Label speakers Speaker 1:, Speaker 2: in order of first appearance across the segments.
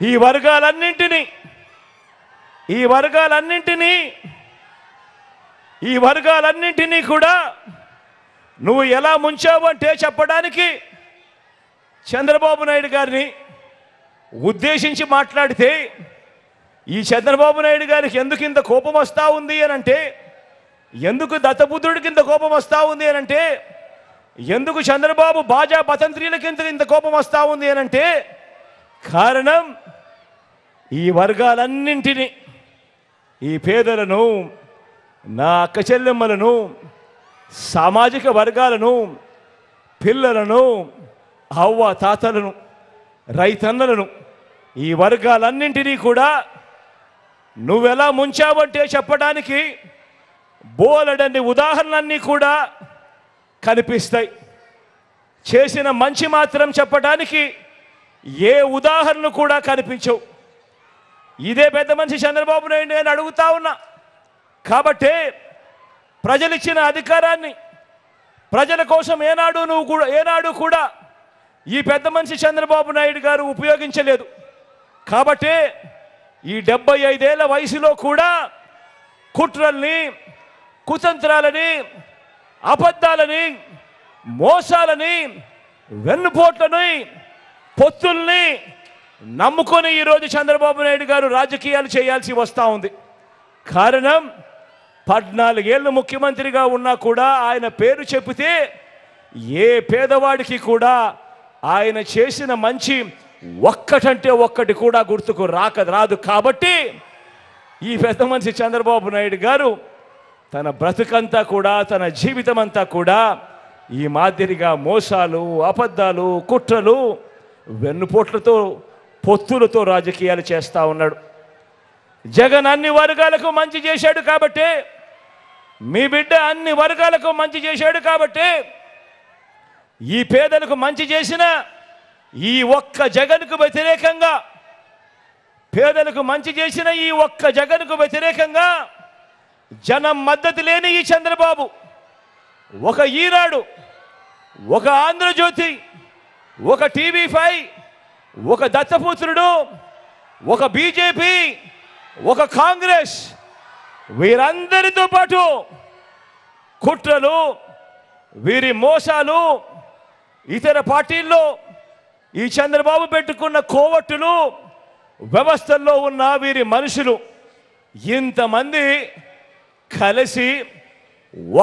Speaker 1: ఈ వర్గాలన్నింటినీ కూడా నువ్వు ఎలా ముంచావు అంటే చెప్పడానికి చంద్రబాబు నాయుడు గారిని ఉద్దేశించి మాట్లాడితే ఈ చంద్రబాబు నాయుడు గారికి ఎందుకు ఇంత కోపం వస్తూ ఉంది అని అంటే, ఎందుకు దత్తపుత్రుడికి ఇంత కోపం వస్తూ ఉంది అని అంటే, ఎందుకు చంద్రబాబు బాజా పతంత్రీలకి ఇంత కోపం వస్తూ ఉంది అని అంటే కారణం ఈ వర్గాలన్నింటినీ, ఈ పేదలను, నా అక్క చెల్లెమ్మలను, సామాజిక వర్గాలను, పిల్లలను, అవ్వ తాతలను, రైతన్నలను, ఈ వర్గాలన్నింటినీ కూడా నువ్వెలా ముంచావంటే చెప్పడానికి బోలెడన్ని ఉదాహరణలన్నీ కూడా కనిపిస్తాయి. చేసిన మంచి మాత్రం చెప్పడానికి ఏ ఉదాహరణలు కూడా కనిపించవు. ఇదే పెద్ద మనిషి చంద్రబాబు నాయుడు నేను అడుగుతా ఉన్నా. కాబట్టే ప్రజలిచ్చిన అధికారాన్ని ప్రజల కోసం ఏనాడు కూడా ఈ పెద్ద మనిషి చంద్రబాబు నాయుడు గారు ఉపయోగించలేదు. కాబట్టే ఈ 75 ఏళ్ల వయసులో కూడా కుట్రల్ని, కుతంత్రాలని, అబద్ధాలని, మోసాలని, వెన్నుపోట్లని, పొత్తుల్ని నమ్ముకొని ఈరోజు చంద్రబాబు నాయుడు గారు రాజకీయాలు చేయాల్సి వస్తూ ఉంది. కారణం 14 ఏళ్ళు ముఖ్యమంత్రిగా ఉన్నా కూడా ఆయన పేరు చెబితే ఏ పేదవాడికి కూడా ఆయన చేసిన మంచి ఒక్కటంటే ఒక్కటి కూడా గుర్తుకు రాదు. కాబట్టి ఈ పెద్ద మనిషి చంద్రబాబు నాయుడు గారు తన బ్రతుకంతా కూడా, తన జీవితం అంతా కూడా ఈ మాదిరిగా మోసాలు, అబద్ధాలు, కుట్రలు, వెన్నుపోట్లతో, పొత్తులతో రాజకీయాలు చేస్తూ ఉన్నాడు. జగన్ అన్ని వర్గాలకు మంచి చేశాడు కాబట్టే, మీ బిడ్డ అన్ని వర్గాలకు మంచి చేశాడు కాబట్టే, ఈ పేదలకు మంచి చేసిన ఈ ఒక్క జగన్కు వ్యతిరేకంగా, పేదలకు మంచి చేసిన ఈ ఒక్క జగన్కు వ్యతిరేకంగా జనం మద్దతు లేని ఈ చంద్రబాబు ఒక ఈనాడు, ఒక ఆంధ్రజ్యోతి, ఒక టీవీ5, ఒక దత్తపుత్రుడు, ఒక బీజేపీ, ఒక కాంగ్రెస్, వీరందరితో పాటు కుట్రలు, వీరి మోసాలు, ఇతర పార్టీల్లో ఈ చంద్రబాబు పెట్టుకున్న కోవట్టులు, వ్యవస్థల్లో ఉన్న వీరి మనుషులు ఇంతమంది కలిసి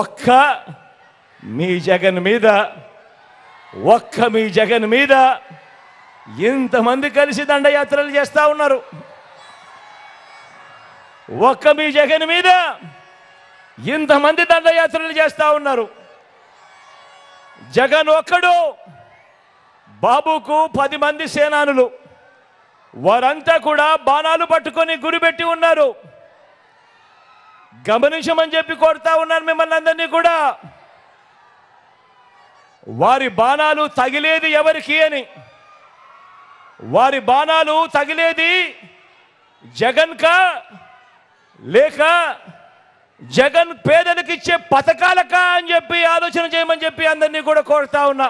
Speaker 1: ఒక్క మీ జగన్ మీద ఇంతమంది కలిసి దండయాత్రలు చేస్తూ ఉన్నారు. ఒక్క మీ జగన్ మీద ఇంతమంది దండయాత్రలు చేస్తూ ఉన్నారు. జగన్ ఒక్కడు, బాబుకు 10 మంది సేనానులు, వారంతా కూడా బాణాలు పట్టుకొని గురిపెట్టి ఉన్నారు. గమనించమని చెప్పి కోరుతా ఉన్నాను మిమ్మల్ని అందరినీ కూడా. వారి బాణాలు తగిలేది ఎవరికి అని, వారి బాణాలు తగిలేది జగన్కా లేక జగన్ పేదలకు ఇచ్చే పథకాలకా అని చెప్పి ఆలోచన చేయమని చెప్పి అందరినీ కూడా కోరుతా ఉన్నా.